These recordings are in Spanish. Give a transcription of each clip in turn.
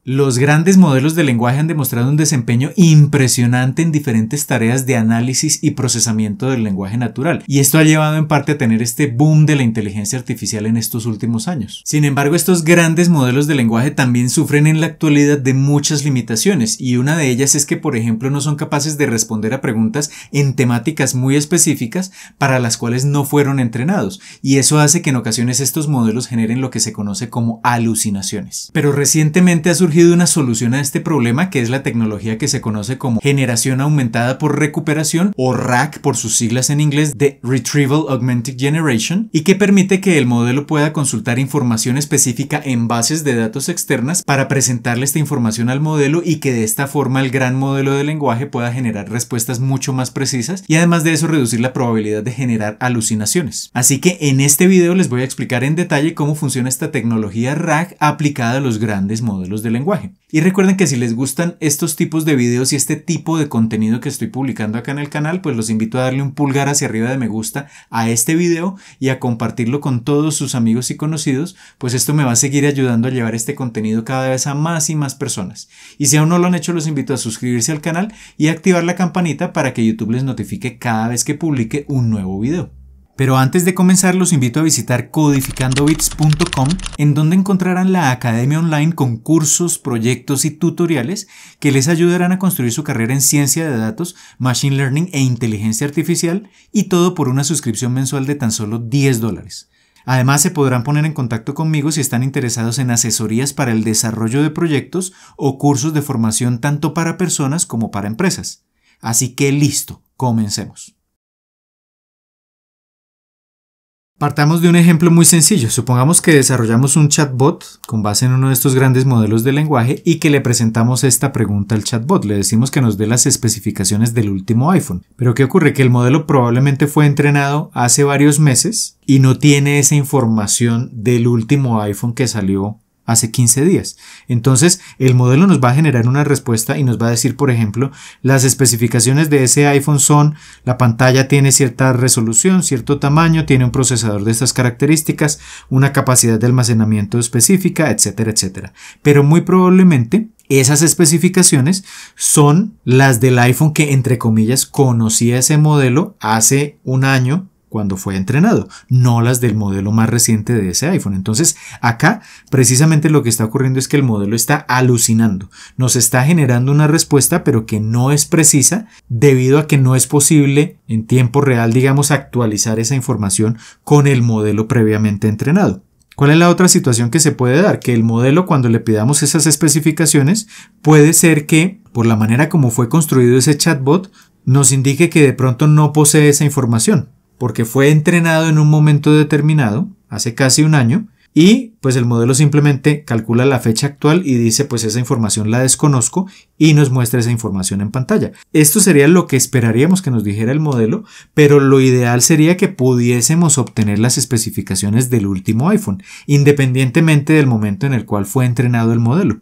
Los grandes modelos de lenguaje han demostrado un desempeño impresionante en diferentes tareas de análisis y procesamiento del lenguaje natural, y esto ha llevado en parte a tener este boom de la inteligencia artificial en estos últimos años. Sin embargo, estos grandes modelos de lenguaje también sufren en la actualidad de muchas limitaciones, y una de ellas es que, por ejemplo, no son capaces de responder a preguntas en temáticas muy específicas para las cuales no fueron entrenados, y eso hace que en ocasiones estos modelos generen lo que se conoce como alucinaciones. Pero recientemente ha surgido una solución a este problema, que es la tecnología que se conoce como generación aumentada por recuperación, o RAG por sus siglas en inglés, de Retrieval Augmented Generation, y que permite que el modelo pueda consultar información específica en bases de datos externas para presentarle esta información al modelo, y que de esta forma el gran modelo de lenguaje pueda generar respuestas mucho más precisas y además de eso reducir la probabilidad de generar alucinaciones. Así que en este video les voy a explicar en detalle cómo funciona esta tecnología RAG aplicada a los grandes modelos de lenguaje. Y recuerden que si les gustan estos tipos de videos y este tipo de contenido que estoy publicando acá en el canal, pues los invito a darle un pulgar hacia arriba de me gusta a este video y a compartirlo con todos sus amigos y conocidos, pues esto me va a seguir ayudando a llevar este contenido cada vez a más y más personas. Y si aún no lo han hecho, los invito a suscribirse al canal y a activar la campanita para que YouTube les notifique cada vez que publique un nuevo video. Pero antes de comenzar, los invito a visitar codificandobits.com, en donde encontrarán la academia online con cursos, proyectos y tutoriales que les ayudarán a construir su carrera en ciencia de datos, machine learning e inteligencia artificial, y todo por una suscripción mensual de tan solo $10. Además, se podrán poner en contacto conmigo si están interesados en asesorías para el desarrollo de proyectos o cursos de formación tanto para personas como para empresas. Así que listo, comencemos. Partamos de un ejemplo muy sencillo. Supongamos que desarrollamos un chatbot con base en uno de estos grandes modelos de lenguaje y que le presentamos esta pregunta al chatbot. Le decimos que nos dé las especificaciones del último iPhone. Pero ¿qué ocurre? Que el modelo probablemente fue entrenado hace varios meses y no tiene esa información del último iPhone que salió hace 15 días. Entonces, el modelo nos va a generar una respuesta y nos va a decir, por ejemplo, las especificaciones de ese iPhone son: la pantalla tiene cierta resolución, cierto tamaño, tiene un procesador de estas características, una capacidad de almacenamiento específica, etcétera, etcétera. Pero muy probablemente esas especificaciones son las del iPhone que, entre comillas, conocía ese modelo hace un año cuando fue entrenado, no las del modelo más reciente de ese iPhone. Entonces, acá precisamente lo que está ocurriendo es que el modelo está alucinando, nos está generando una respuesta pero que no es precisa debido a que no es posible en tiempo real, digamos, actualizar esa información con el modelo previamente entrenado. ¿Cuál es la otra situación que se puede dar? Que el modelo, cuando le pidamos esas especificaciones, puede ser que, por la manera como fue construido ese chatbot, nos indique que de pronto no posee esa información, porque fue entrenado en un momento determinado, hace casi un año, y pues el modelo simplemente calcula la fecha actual y dice pues esa información la desconozco y nos muestra esa información en pantalla. Esto sería lo que esperaríamos que nos dijera el modelo, pero lo ideal sería que pudiésemos obtener las especificaciones del último iPhone, independientemente del momento en el cual fue entrenado el modelo.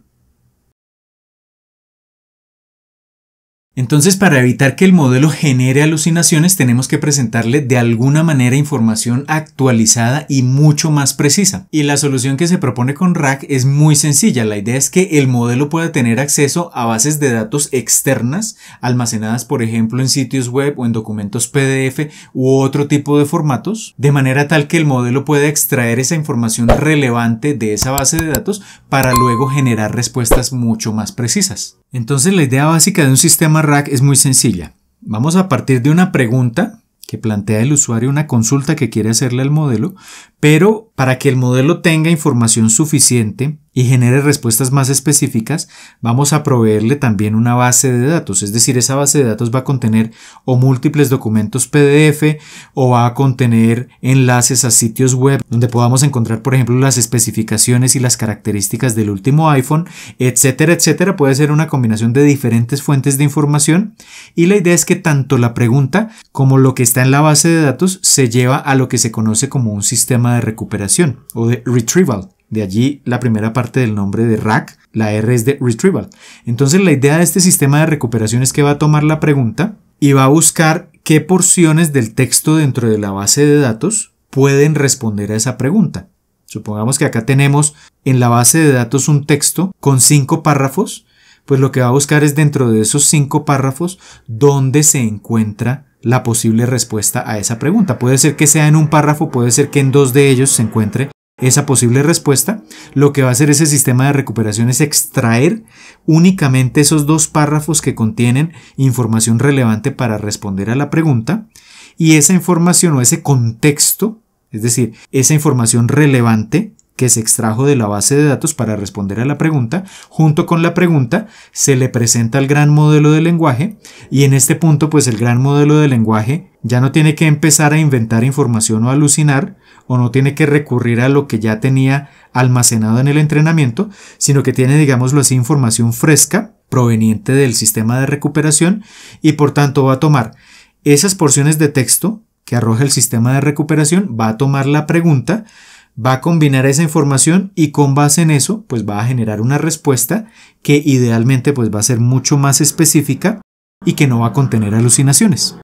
Entonces, para evitar que el modelo genere alucinaciones, tenemos que presentarle de alguna manera información actualizada y mucho más precisa. Y la solución que se propone con RAG es muy sencilla. La idea es que el modelo pueda tener acceso a bases de datos externas, almacenadas por ejemplo en sitios web o en documentos PDF u otro tipo de formatos, de manera tal que el modelo pueda extraer esa información relevante de esa base de datos para luego generar respuestas mucho más precisas. Entonces, la idea básica de un sistema RAG es muy sencilla. Vamos a partir de una pregunta que plantea el usuario, una consulta que quiere hacerle al modelo, pero para que el modelo tenga información suficiente y genere respuestas más específicas, vamos a proveerle también una base de datos. Es decir, esa base de datos va a contener o múltiples documentos PDF o va a contener enlaces a sitios web donde podamos encontrar, por ejemplo, las especificaciones y las características del último iPhone, etcétera, etcétera. Puede ser una combinación de diferentes fuentes de información y la idea es que tanto la pregunta como lo que está en la base de datos se lleva a lo que se conoce como un sistema de recuperación o de retrieval. De allí la primera parte del nombre de RAG, la R es de retrieval. Entonces la idea de este sistema de recuperación es que va a tomar la pregunta y va a buscar qué porciones del texto dentro de la base de datos pueden responder a esa pregunta. Supongamos que acá tenemos en la base de datos un texto con 5 párrafos, pues lo que va a buscar es dentro de esos 5 párrafos dónde se encuentra la posible respuesta a esa pregunta. Puede ser que sea en un párrafo, puede ser que en 2 de ellos se encuentre esa posible respuesta. Lo que va a hacer ese sistema de recuperación es extraer únicamente esos 2 párrafos que contienen información relevante para responder a la pregunta, y esa información o ese contexto, es decir, esa información relevante que se extrajo de la base de datos para responder a la pregunta, junto con la pregunta se le presenta al gran modelo de lenguaje, y en este punto pues el gran modelo de lenguaje ya no tiene que empezar a inventar información o alucinar, o no tiene que recurrir a lo que ya tenía almacenado en el entrenamiento, sino que tiene, digámoslo así, información fresca proveniente del sistema de recuperación, y por tanto va a tomar esas porciones de texto que arroja el sistema de recuperación, va a tomar la pregunta, va a combinar esa información y con base en eso pues va a generar una respuesta que idealmente pues va a ser mucho más específica y que no va a contener alucinaciones.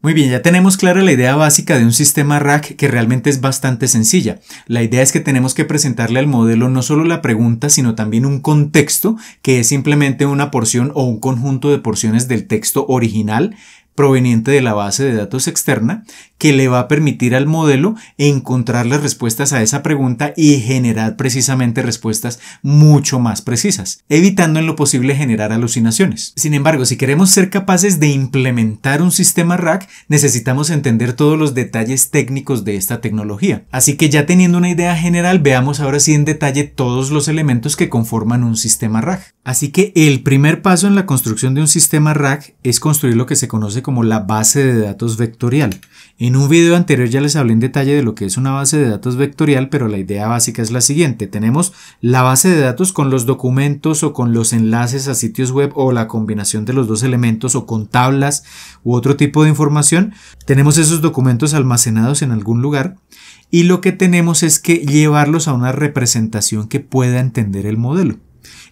Muy bien, ya tenemos clara la idea básica de un sistema RAG, que realmente es bastante sencilla. La idea es que tenemos que presentarle al modelo no solo la pregunta, sino también un contexto, que es simplemente una porción o un conjunto de porciones del texto original proveniente de la base de datos externa, que le va a permitir al modelo encontrar las respuestas a esa pregunta y generar precisamente respuestas mucho más precisas, evitando en lo posible generar alucinaciones. Sin embargo, si queremos ser capaces de implementar un sistema RAG, necesitamos entender todos los detalles técnicos de esta tecnología. Así que ya teniendo una idea general, veamos ahora sí en detalle todos los elementos que conforman un sistema RAG. Así que el primer paso en la construcción de un sistema RAG es construir lo que se conoce como la base de datos vectorial. En un video anterior ya les hablé en detalle de lo que es una base de datos vectorial, pero la idea básica es la siguiente. Tenemos la base de datos con los documentos o con los enlaces a sitios web, o la combinación de los dos elementos, o con tablas u otro tipo de información. Tenemos esos documentos almacenados en algún lugar, y lo que tenemos es que llevarlos a una representación que pueda entender el modelo.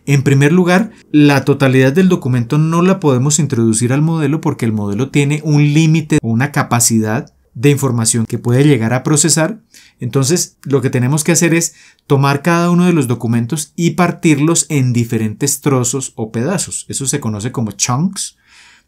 En primer lugar, la totalidad del documento no la podemos introducir al modelo porque el modelo tiene un límite o una capacidad de información que puede llegar a procesar. Entonces, lo que tenemos que hacer es tomar cada uno de los documentos y partirlos en diferentes trozos o pedazos. Eso se conoce como chunks.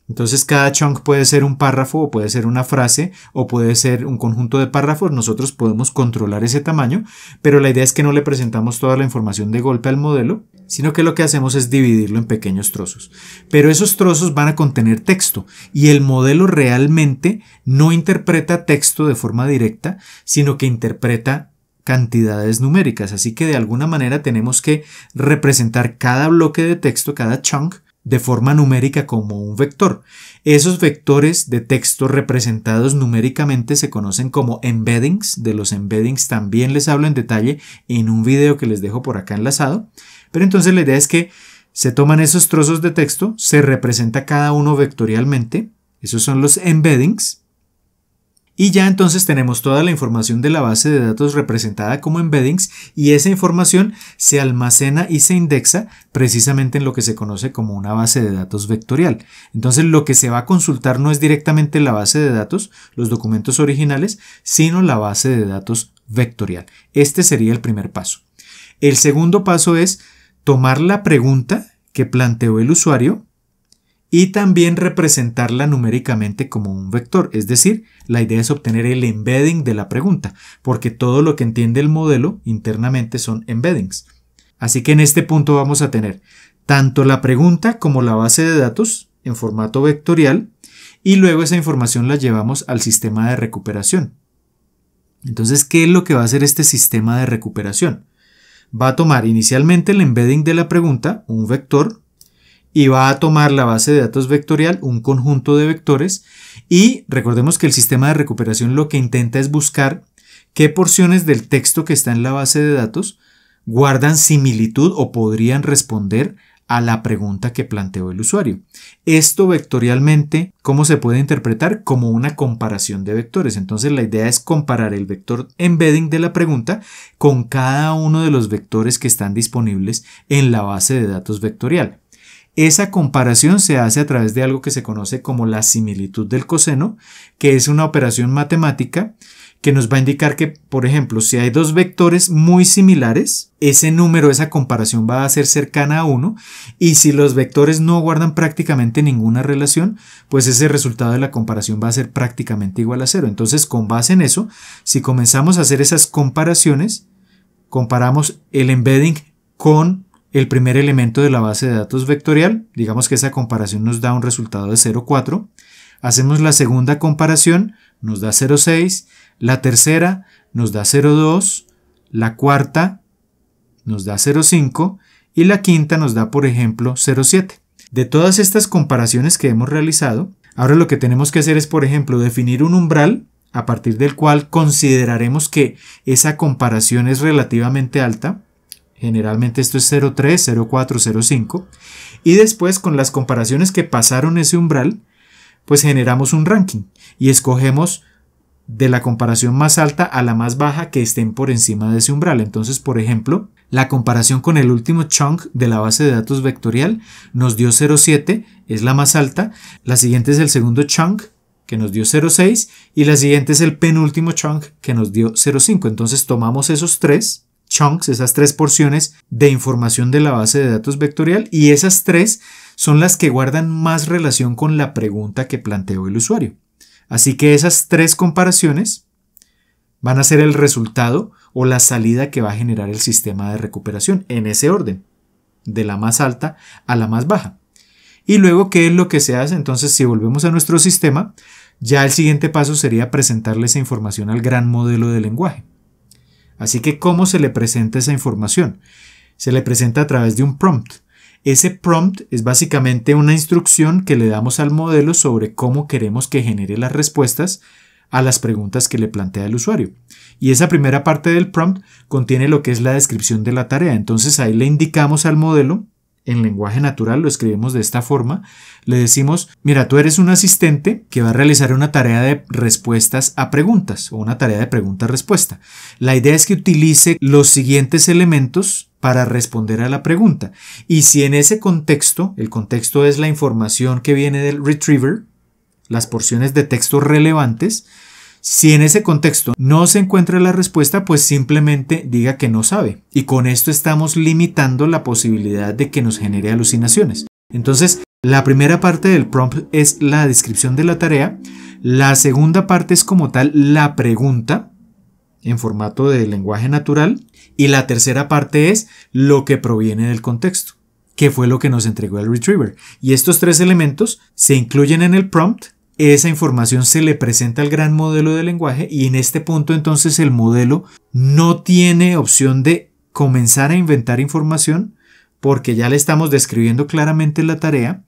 Entonces cada chunk puede ser un párrafo, o puede ser una frase, o puede ser un conjunto de párrafos. Nosotros podemos controlar ese tamaño, pero la idea es que no le presentamos toda la información de golpe al modelo, sino que lo que hacemos es dividirlo en pequeños trozos. Pero esos trozos van a contener texto, y el modelo realmente no interpreta texto de forma directa, sino que interpreta cantidades numéricas. Así que de alguna manera tenemos que representar cada bloque de texto, cada chunk, de forma numérica como un vector. Esos vectores de texto representados numéricamente se conocen como embeddings. De los embeddings también les hablo en detalle en un video que les dejo por acá enlazado. Pero entonces la idea es que se toman esos trozos de texto, se representa cada uno vectorialmente. Esos son los embeddings. Y ya entonces tenemos toda la información de la base de datos representada como embeddings, y esa información se almacena y se indexa precisamente en lo que se conoce como una base de datos vectorial. Entonces lo que se va a consultar no es directamente la base de datos, los documentos originales, sino la base de datos vectorial. Este sería el primer paso. El segundo paso es tomar la pregunta que planteó el usuario y también representarla numéricamente como un vector. Es decir, la idea es obtener el embedding de la pregunta, porque todo lo que entiende el modelo internamente son embeddings. Así que en este punto vamos a tener tanto la pregunta como la base de datos en formato vectorial, y luego esa información la llevamos al sistema de recuperación. Entonces, ¿qué es lo que va a hacer este sistema de recuperación? Va a tomar inicialmente el embedding de la pregunta, un vector, y va a tomar la base de datos vectorial, un conjunto de vectores, y recordemos que el sistema de recuperación lo que intenta es buscar qué porciones del texto que está en la base de datos guardan similitud o podrían responder a la pregunta que planteó el usuario. Esto vectorialmente, ¿cómo se puede interpretar? Como una comparación de vectores. Entonces la idea es comparar el vector embedding de la pregunta con cada uno de los vectores que están disponibles en la base de datos vectorial. Esa comparación se hace a través de algo que se conoce como la similitud del coseno, que es una operación matemática que nos va a indicar que, por ejemplo, si hay dos vectores muy similares, ese número, esa comparación va a ser cercana a 1, y si los vectores no guardan prácticamente ninguna relación, pues ese resultado de la comparación va a ser prácticamente igual a 0. Entonces, con base en eso, si comenzamos a hacer esas comparaciones, comparamos el embedding con el primer elemento de la base de datos vectorial, digamos que esa comparación nos da un resultado de 0,4, hacemos la segunda comparación, nos da 0,6, la tercera nos da 0,2, la cuarta nos da 0,5 y la quinta nos da, por ejemplo, 0,7. De todas estas comparaciones que hemos realizado, ahora lo que tenemos que hacer es, por ejemplo, definir un umbral a partir del cual consideraremos que esa comparación es relativamente alta. Generalmente esto es 0,3, 0,4, 0,5. Y después, con las comparaciones que pasaron ese umbral, pues generamos un ranking y escogemos de la comparación más alta a la más baja que estén por encima de ese umbral. Entonces, por ejemplo, la comparación con el último chunk de la base de datos vectorial nos dio 0,7, es la más alta. La siguiente es el segundo chunk, que nos dio 0,6, y la siguiente es el penúltimo chunk, que nos dio 0,5. Entonces tomamos esos tres chunks, esas tres porciones de información de la base de datos vectorial, y esas tres son las que guardan más relación con la pregunta que planteó el usuario. Así que esas tres comparaciones van a ser el resultado o la salida que va a generar el sistema de recuperación en ese orden, de la más alta a la más baja. Y luego, ¿qué es lo que se hace? Entonces, si volvemos a nuestro sistema, ya el siguiente paso sería presentarle esa información al gran modelo de lenguaje. Así que, ¿cómo se le presenta esa información? Se le presenta a través de un prompt. Ese prompt es básicamente una instrucción que le damos al modelo sobre cómo queremos que genere las respuestas a las preguntas que le plantea el usuario. Y esa primera parte del prompt contiene lo que es la descripción de la tarea. Entonces ahí le indicamos al modelo, en lenguaje natural lo escribimos de esta forma, le decimos, mira, tú eres un asistente que va a realizar una tarea de respuestas a preguntas o una tarea de pregunta-respuesta. La idea es que utilice los siguientes elementos para responder a la pregunta. Y si en ese contexto, el contexto es la información que viene del retriever, las porciones de texto relevantes, si en ese contexto no se encuentra la respuesta, pues simplemente diga que no sabe. Y con esto estamos limitando la posibilidad de que nos genere alucinaciones. Entonces, la primera parte del prompt es la descripción de la tarea. La segunda parte es como tal la pregunta en formato de lenguaje natural. Y la tercera parte es lo que proviene del contexto, que fue lo que nos entregó el retriever. Y estos tres elementos se incluyen en el prompt. Esa información se le presenta al gran modelo de lenguaje y en este punto entonces el modelo no tiene opción de comenzar a inventar información porque ya le estamos describiendo claramente la tarea.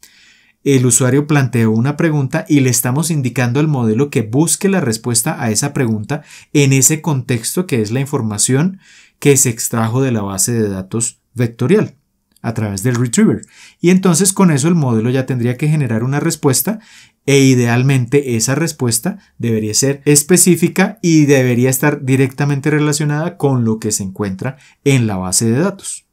El usuario planteó una pregunta y le estamos indicando al modelo que busque la respuesta a esa pregunta en ese contexto que es la información que se extrajo de la base de datos vectorial a través del retriever. Y entonces con eso el modelo ya tendría que generar una respuesta e idealmente esa respuesta debería ser específica y debería estar directamente relacionada con lo que se encuentra en la base de datos.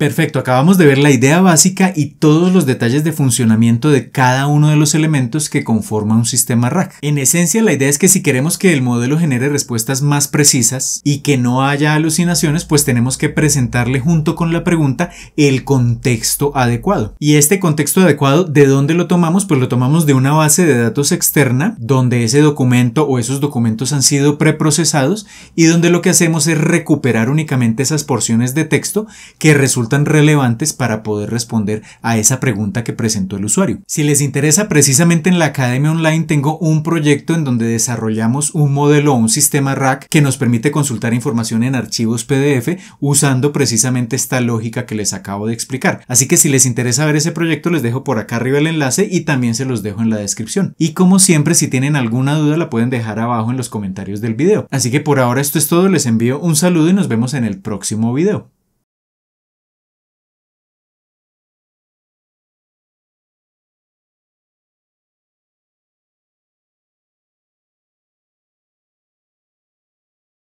Perfecto, acabamos de ver la idea básica y todos los detalles de funcionamiento de cada uno de los elementos que conforman un sistema RAG. En esencia, la idea es que si queremos que el modelo genere respuestas más precisas y que no haya alucinaciones, pues tenemos que presentarle junto con la pregunta el contexto adecuado. Y este contexto adecuado, ¿de dónde lo tomamos? Pues lo tomamos de una base de datos externa, donde ese documento o esos documentos han sido preprocesados y donde lo que hacemos es recuperar únicamente esas porciones de texto que resultan relevantes para poder responder a esa pregunta que presentó el usuario. Si les interesa, precisamente en la Academia Online tengo un proyecto en donde desarrollamos un modelo o un sistema RAG que nos permite consultar información en archivos PDF usando precisamente esta lógica que les acabo de explicar. Así que si les interesa ver ese proyecto, les dejo por acá arriba el enlace y también se los dejo en la descripción. Y como siempre, si tienen alguna duda la pueden dejar abajo en los comentarios del video. Así que por ahora esto es todo, les envío un saludo y nos vemos en el próximo video.